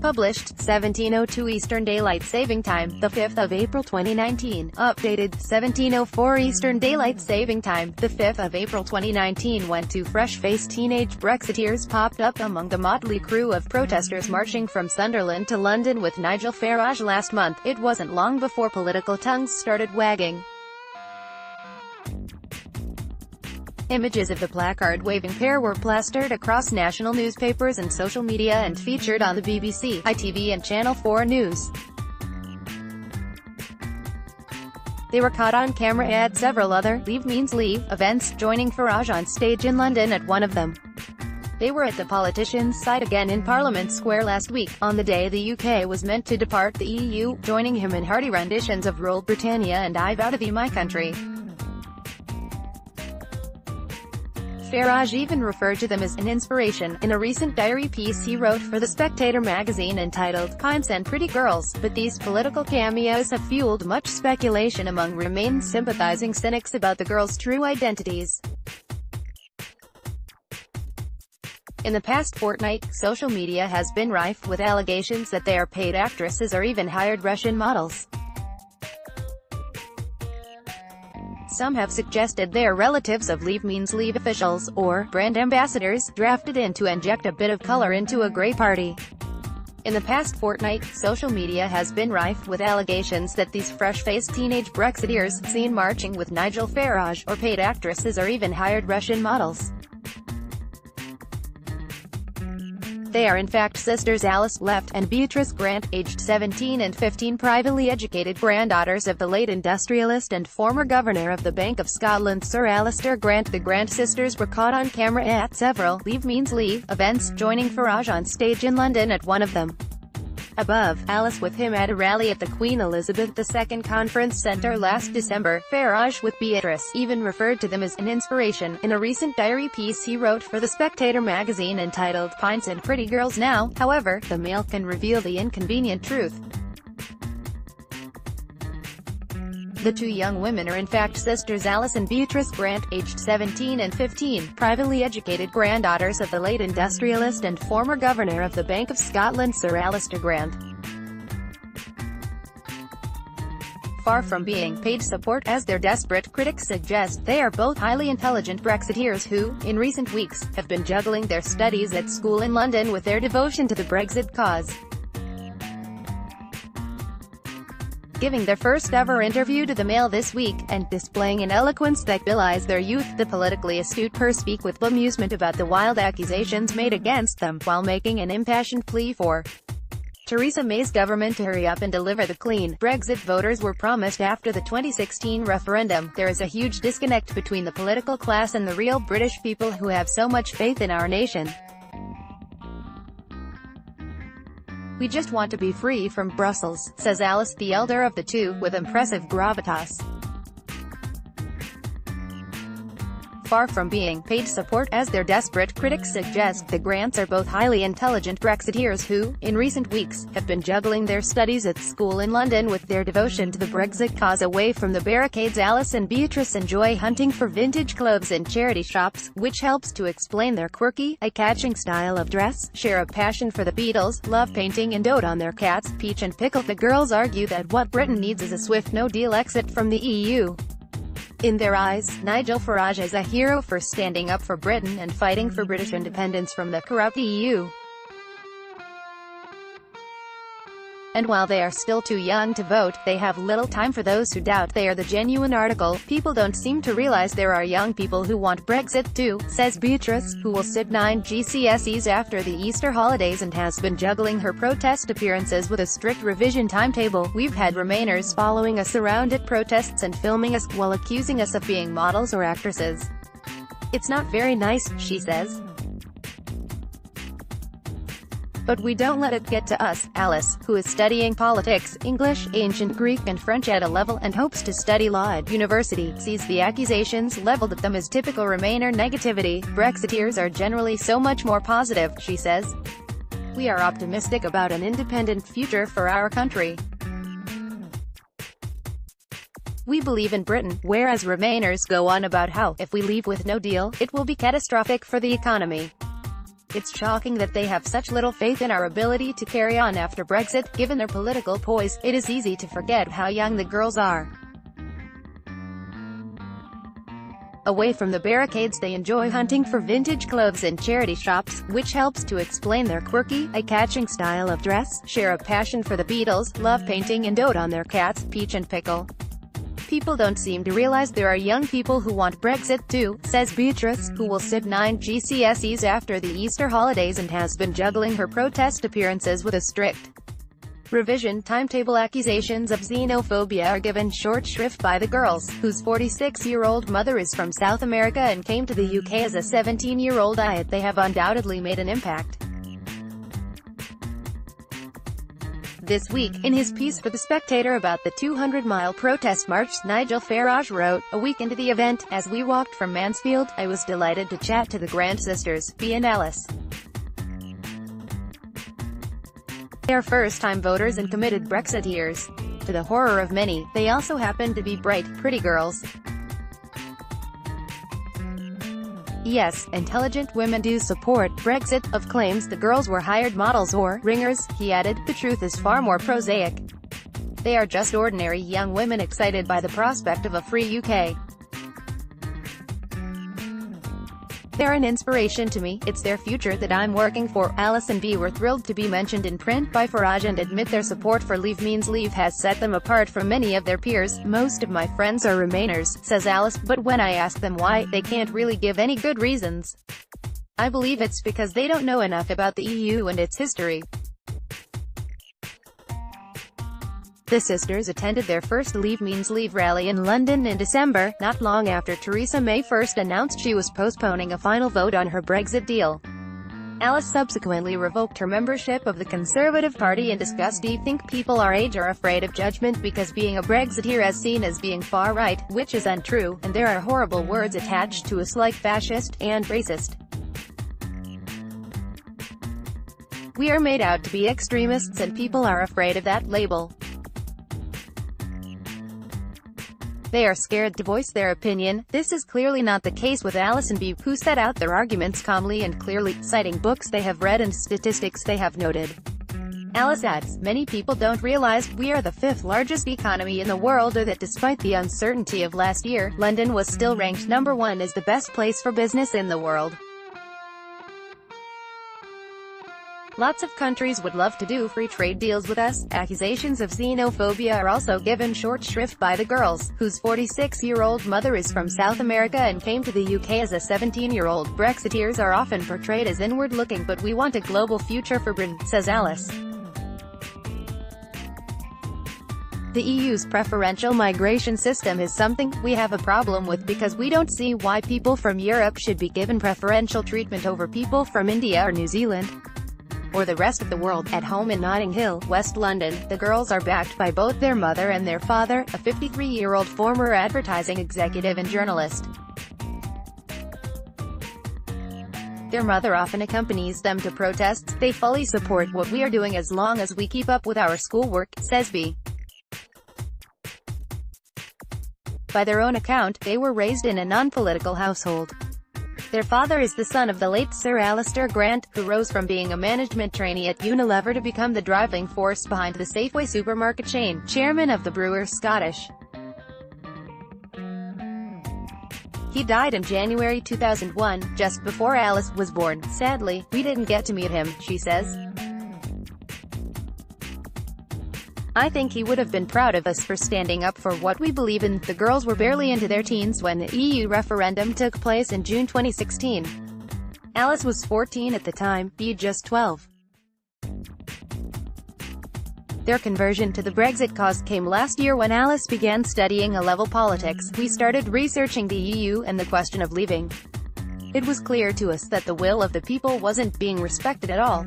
Published, 17:02 Eastern Daylight Saving Time, the 5th of April 2019. Updated, 17:04 Eastern Daylight Saving Time, the 5th of April 2019. When two fresh-faced teenage Brexiteers popped up among the motley crew of protesters marching from Sunderland to London with Nigel Farage last month, it wasn't long before political tongues started wagging. Images of the placard-waving pair were plastered across national newspapers and social media and featured on the BBC, ITV and Channel 4 News. They were caught on camera at several other Leave Means Leave events, joining Farage on stage in London at one of them. They were at the politician's side again in Parliament Square last week, on the day the UK was meant to depart the EU, joining him in hearty renditions of Rule Britannia and I Vow to Thee My Country. Farage even referred to them as an inspiration, in a recent diary piece he wrote for The Spectator magazine entitled, Pints and Pretty Girls, but these political cameos have fueled much speculation among Remain sympathizing cynics about the girls' true identities. In the past fortnight, social media has been rife with allegations that they are paid actresses or even hired Russian models. Some have suggested they are relatives of Leave Means Leave officials, or brand ambassadors, drafted in to inject a bit of color into a grey party. In the past fortnight, social media has been rife with allegations that these fresh-faced teenage Brexiteers, seen marching with Nigel Farage, or paid actresses or even hired Russian models. They are in fact sisters Alice Left and Beatrice Grant, aged 17 and 15, privately educated granddaughters of the late industrialist and former governor of the Bank of Scotland Sir Alistair Grant. The Grant sisters were caught on camera at several Leave Means Leave events, joining Farage on stage in London at one of them. Above, Alice with him at a rally at the Queen Elizabeth II Conference Centre last December. Farage, with Beatrice, even referred to them as an inspiration, in a recent diary piece he wrote for The Spectator magazine entitled, Pints and Pretty Girls. Now, however, the mail can reveal the inconvenient truth. The two young women are in fact sisters Alice and Beatrice Grant, aged 17 and 15, privately educated granddaughters of the late industrialist and former governor of the Bank of Scotland Sir Alistair Grant. Far from being paid support, as their desperate critics suggest, they are both highly intelligent Brexiteers who, in recent weeks, have been juggling their studies at school in London with their devotion to the Brexit cause. Giving their first ever interview to the Mail this week, and displaying an eloquence that belies their youth, the politically astute pair speak with bemusement about the wild accusations made against them, while making an impassioned plea for Theresa May's government to hurry up and deliver the clean Brexit voters were promised after the 2016 referendum. There is a huge disconnect between the political class and the real British people who have so much faith in our nation. We just want to be free from Brussels, says Alice, the elder of the two, with impressive gravitas. Far from being paid support, as their desperate critics suggest, the Grants are both highly intelligent Brexiteers who, in recent weeks, have been juggling their studies at school in London with their devotion to the Brexit cause. Away from the barricades, Alice and Beatrice enjoy hunting for vintage clothes in charity shops, which helps to explain their quirky, eye-catching style of dress, share a passion for the Beatles, love painting and dote on their cats, Peach and Pickle. The girls argue that what Britain needs is a swift no-deal exit from the EU. In their eyes, Nigel Farage is a hero for standing up for Britain and fighting for British independence from the corrupt EU. And while they are still too young to vote, they have little time for those who doubt they are the genuine article. People don't seem to realize there are young people who want Brexit too, says Beatrice, who will sit 9 GCSEs after the Easter holidays and has been juggling her protest appearances with a strict revision timetable. We've had Remainers following us around at protests and filming us, while accusing us of being models or actresses. It's not very nice, she says. But we don't let it get to us. Alice, who is studying politics, English, ancient Greek and French at A-level, and hopes to study law at university, sees the accusations leveled at them as typical Remainer negativity. Brexiteers are generally so much more positive, she says. We are optimistic about an independent future for our country. We believe in Britain, whereas Remainers go on about how, if we leave with no deal, it will be catastrophic for the economy. It's shocking that they have such little faith in our ability to carry on after Brexit. Given their political poise, it is easy to forget how young the girls are. Away from the barricades, they enjoy hunting for vintage clothes in charity shops, which helps to explain their quirky, eye-catching style of dress, share a passion for the Beatles, love painting and dote on their cats, Peach and Pickle. People don't seem to realize there are young people who want Brexit too, says Beatrice, who will sit 9 GCSEs after the Easter holidays and has been juggling her protest appearances with a strict revision timetable. Accusations of xenophobia are given short shrift by the girls, whose 46-year-old mother is from South America and came to the UK as a 17-year-old. They have undoubtedly made an impact. This week, in his piece for The Spectator about the 200-mile protest march, Nigel Farage wrote, "A week into the event, as we walked from Mansfield, I was delighted to chat to the Grand-sisters, Bea and Alice. They are first-time voters and committed Brexiteers. To the horror of many, they also happen to be bright, pretty girls. Yes, intelligent women do support Brexit." Of claims the girls were hired models or ringers, he added, the truth is far more prosaic. They are just ordinary young women excited by the prospect of a free UK. They're an inspiration to me. It's their future that I'm working for. Alice and Bea were thrilled to be mentioned in print by Farage and admit their support for Leave Means Leave has set them apart from many of their peers. "Most of my friends are Remainers," says Alice, "but when I ask them why, they can't really give any good reasons. I believe it's because they don't know enough about the EU and its history." The sisters attended their first Leave Means Leave rally in London in December, not long after Theresa May first announced she was postponing a final vote on her Brexit deal. Alice subsequently revoked her membership of the Conservative Party in disgust. "Do you think people our age are afraid of judgment because being a Brexiteer is seen as being far-right, which is untrue, and there are horrible words attached to us like fascist and racist. We are made out to be extremists and people are afraid of that label. They are scared to voice their opinion." This is clearly not the case with Alice and Bea, who set out their arguments calmly and clearly, citing books they have read and statistics they have noted. Alice adds, "Many people don't realize we are the 5th largest economy in the world, or that despite the uncertainty of last year, London was still ranked number 1 as the best place for business in the world. Lots of countries would love to do free trade deals with us." Accusations of xenophobia are also given short shrift by the girls, whose 46-year-old mother is from South America and came to the UK as a 17-year-old. "Brexiteers are often portrayed as inward-looking, but we want a global future for Britain," says Alice. "The EU's preferential migration system is something we have a problem with because we don't see why people from Europe should be given preferential treatment over people from India or New Zealand, or the rest of the world." At home in Notting Hill, West London, the girls are backed by both their mother and their father, a 53-year-old former advertising executive and journalist. Their mother often accompanies them to protests. "They fully support what we are doing as long as we keep up with our schoolwork," says Bea. By their own account, they were raised in a non-political household. Their father is the son of the late Sir Alistair Grant, who rose from being a management trainee at Unilever to become the driving force behind the Safeway supermarket chain, chairman of the Brewers Scottish. He died in January 2001, just before Alice was born. "Sadly, we didn't get to meet him," she says. "I think he would have been proud of us for standing up for what we believe in." The girls were barely into their teens when the EU referendum took place in June 2016. Alice was 14 at the time, Bea just 12. Their conversion to the Brexit cause came last year when Alice began studying A-level politics. "We started researching the EU and the question of leaving. It was clear to us that the will of the people wasn't being respected at all.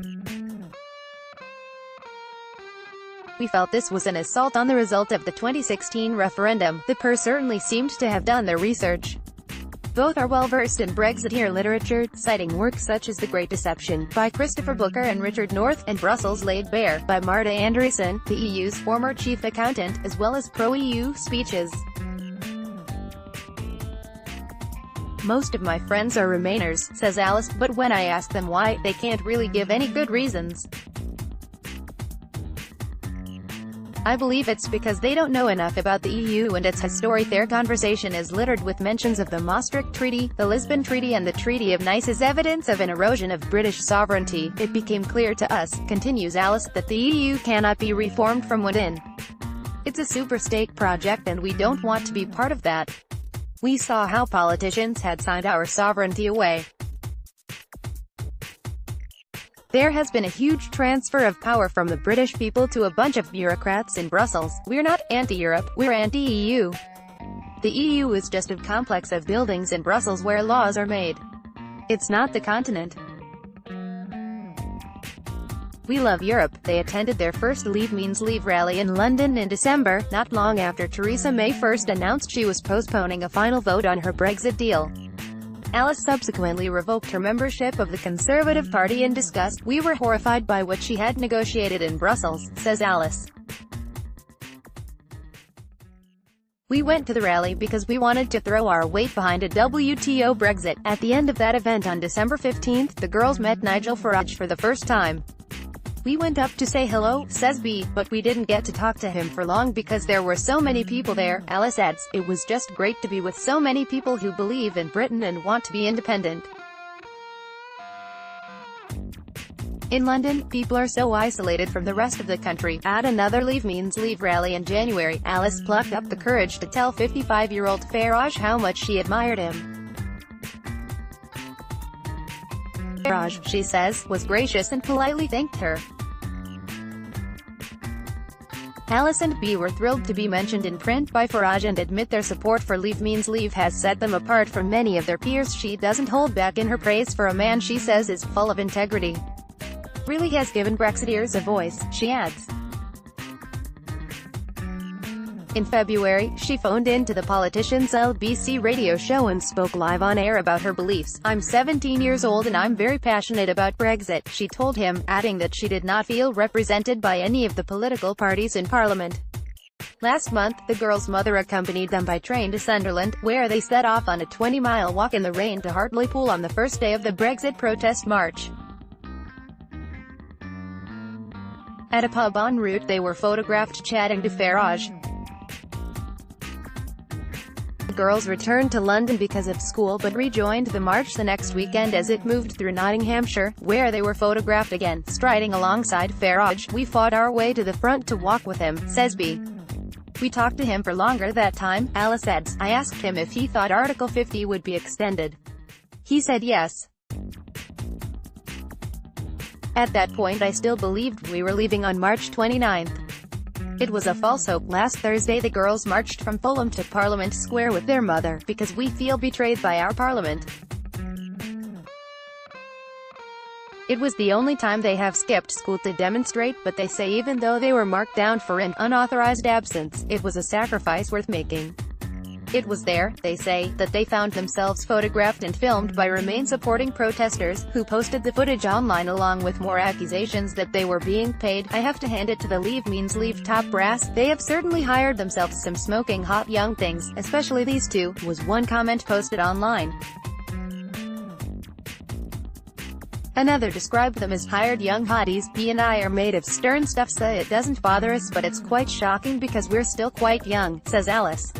We felt this was an assault on the result of the 2016 referendum." The pair certainly seemed to have done their research. Both are well-versed in Brexiteer literature, citing works such as The Great Deception, by Christopher Booker and Richard North, and Brussels Laid Bare, by Marta Andreessen, the EU's former chief accountant, as well as pro-EU speeches. Most of my friends are Remainers, says Alice, but when I ask them why, they can't really give any good reasons. I believe it's because they don't know enough about the EU and its history. Their conversation is littered with mentions of the Maastricht Treaty, the Lisbon Treaty and the Treaty of Nice as evidence of an erosion of British sovereignty. It became clear to us, continues Alice, that the EU cannot be reformed from within. It's a super-state project and we don't want to be part of that. We saw how politicians had signed our sovereignty away. There has been a huge transfer of power from the British people to a bunch of bureaucrats in Brussels. We're not anti-Europe, we're anti-EU. The EU is just a complex of buildings in Brussels where laws are made. It's not the continent. We love Europe. They attended their first Leave Means Leave rally in London in December, not long after Theresa May first announced she was postponing a final vote on her Brexit deal. Alice subsequently revoked her membership of the Conservative Party in disgust. We were horrified by what she had negotiated in Brussels, says Alice. We went to the rally because we wanted to throw our weight behind a WTO Brexit. At the end of that event on December 15, the girls met Nigel Farage for the first time. We went up to say hello, says B, but we didn't get to talk to him for long because there were so many people there. Alice adds, it was just great to be with so many people who believe in Britain and want to be independent. In London, people are so isolated from the rest of the country. At another Leave Means Leave rally in January, Alice plucked up the courage to tell 55-year-old Farage how much she admired him. Farage, she says, was gracious and politely thanked her. Alice and B were thrilled to be mentioned in print by Farage and admit their support for Leave Means Leave has set them apart from many of their peers. She doesn't hold back in her praise for a man she says is full of integrity. Really has given Brexiteers a voice, she adds. In February, she phoned in to the politician's LBC radio show and spoke live on air about her beliefs. I'm 17 years old and I'm very passionate about Brexit, she told him, adding that she did not feel represented by any of the political parties in Parliament. Last month, the girls' mother accompanied them by train to Sunderland, where they set off on a 20-mile walk in the rain to Hartlepool on the first day of the Brexit protest march. At a pub en route they were photographed chatting to Farage. The girls returned to London because of school but rejoined the march the next weekend as it moved through Nottinghamshire, where they were photographed again, striding alongside Farage. We fought our way to the front to walk with him, says B. We talked to him for longer that time, Alice adds. I asked him if he thought Article 50 would be extended. He said yes. At that point I still believed we were leaving on March 29th. It was a false hope. Last Thursday the girls marched from Fulham to Parliament Square with their mother, because we feel betrayed by our parliament. It was the only time they have skipped school to demonstrate, but they say even though they were marked down for an unauthorized absence, it was a sacrifice worth making. It was there, they say, that they found themselves photographed and filmed by Remain-supporting protesters, who posted the footage online along with more accusations that they were being paid. I have to hand it to the Leave Means Leave top brass. They have certainly hired themselves some smoking hot young things, especially these two, was one comment posted online. Another described them as hired young hotties. B and I are made of stern stuff, so it doesn't bother us, but it's quite shocking because we're still quite young, says Alice.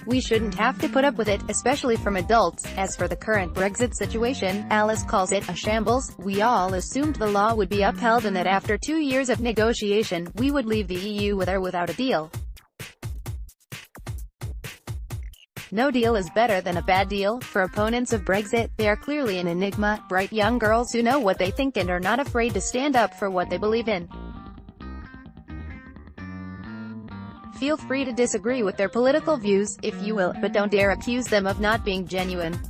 We shouldn't have to put up with it, especially from adults. As for the current Brexit situation, Alice calls it a shambles. We all assumed the law would be upheld and that after 2 years of negotiation, we would leave the EU with or without a deal. No deal is better than a bad deal. For opponents of Brexit, they are clearly an enigma, bright young girls who know what they think and are not afraid to stand up for what they believe in. Feel free to disagree with their political views, if you will, but don't dare accuse them of not being genuine.